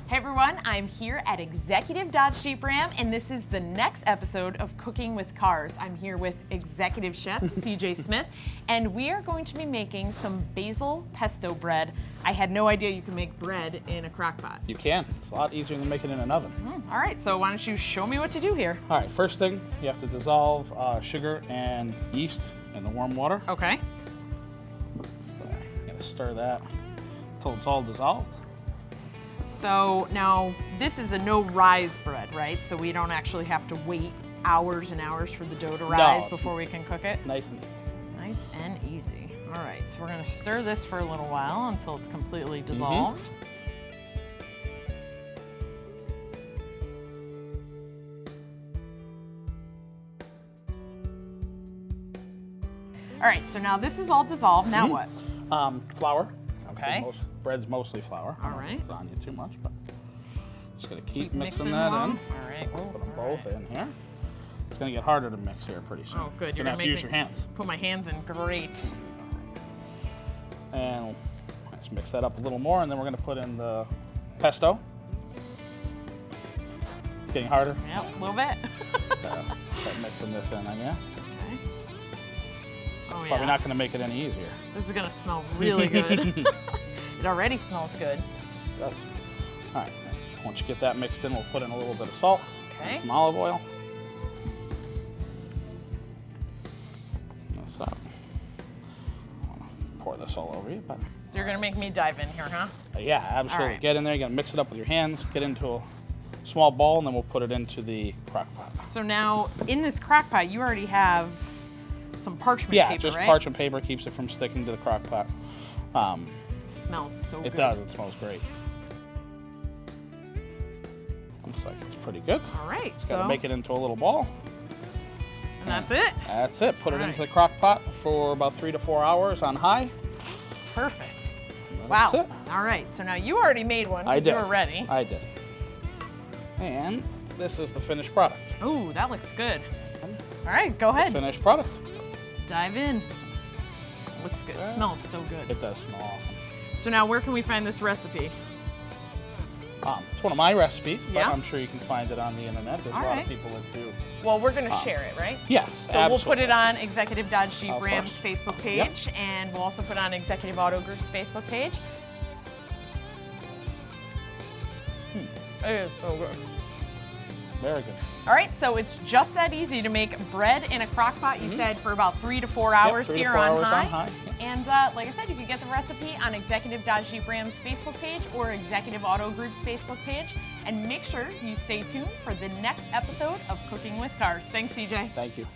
Hey everyone, I'm here at Executive Dodge Jeep Ram, and this is the next episode of Cooking with Cars. I'm here with Executive Chef CJ Smith, and we are going to be making some basil pesto bread. I had no idea you could make bread in a crock pot. You can. It's a lot easier than making it in an oven. All right, so why don't you show me what to do here? All right, first thing, you have to dissolve sugar and yeast in the warm water. Okay. So you're gonna stir that until it's all dissolved. So now this is a no rise bread, right? So we don't actually have to wait hours and hours for the dough to rise before we can cook it? Nice and easy. Nice and easy. All right, so we're gonna stir this for a little while until it's completely dissolved. All right, so now this is all dissolved. Now what? Flour. Okay. Bread's mostly flour. All right. It's on you too much, but just gonna keep mixing Mixing that along. in. All right. Put them both in here. It's gonna get harder to mix here pretty soon. Oh, good. You're You're gonna have to use your hands. Put my hands in. Great. And let's mix that up a little more, and then we're gonna put in the pesto. Getting harder. Yep, a little bit. Start mixing this in, yeah. Okay. Oh, Probably not gonna make it any easier. This is gonna smell really good. It already smells good. It does. All right. Once you get that mixed in, we'll put in a little bit of salt Okay. and some olive oil. This up. I wanna pour this all over you, but So you're gonna make me dive in here, huh? yeah, absolutely. All right. Get in there. You're gonna mix it up with your hands. Get into a small bowl, and then we'll put it into the crock pot. So now in this crock pot, you already have some parchment Yeah, paper, just right? parchment paper keeps it from sticking to the crock pot. Smells so good. It does. It smells great. Looks like it's pretty good. All right, Just so gotta make it into a little ball. and that's it. That's it. Put it All into right. the crock pot for about 3 to 4 hours on high. Perfect. That's Wow. it. All right, so now you already made one I because did. you were ready. I did. And this is the finished product. Ooh, that looks good. All right, go ahead. Finished product. Dive in. Looks good. Yeah. Smells so good. It does smell awesome. So now where can we find this recipe? It's one of my recipes, but Yeah. I'm sure you can find it on the internet. There's All a lot right. of people that do. Well, we're gonna share it, right? Yes, So absolutely. we'll put it on Executive Dodge Jeep Of Ram's course. Facebook page, and we'll also put it on Executive Auto Group's Facebook page. It is so good. Very good. All right, so it's just that easy to make bread in a crock pot, you said, for about 3 to 4 hours 3 to here 4 on hours high. on high. Yep. And like I said, you can get the recipe on Executive Dodge Jeep Ram's Facebook page or Executive Auto Group's Facebook page. And make sure you stay tuned for the next episode of Cooking with Cars. Thanks, CJ. Thank you.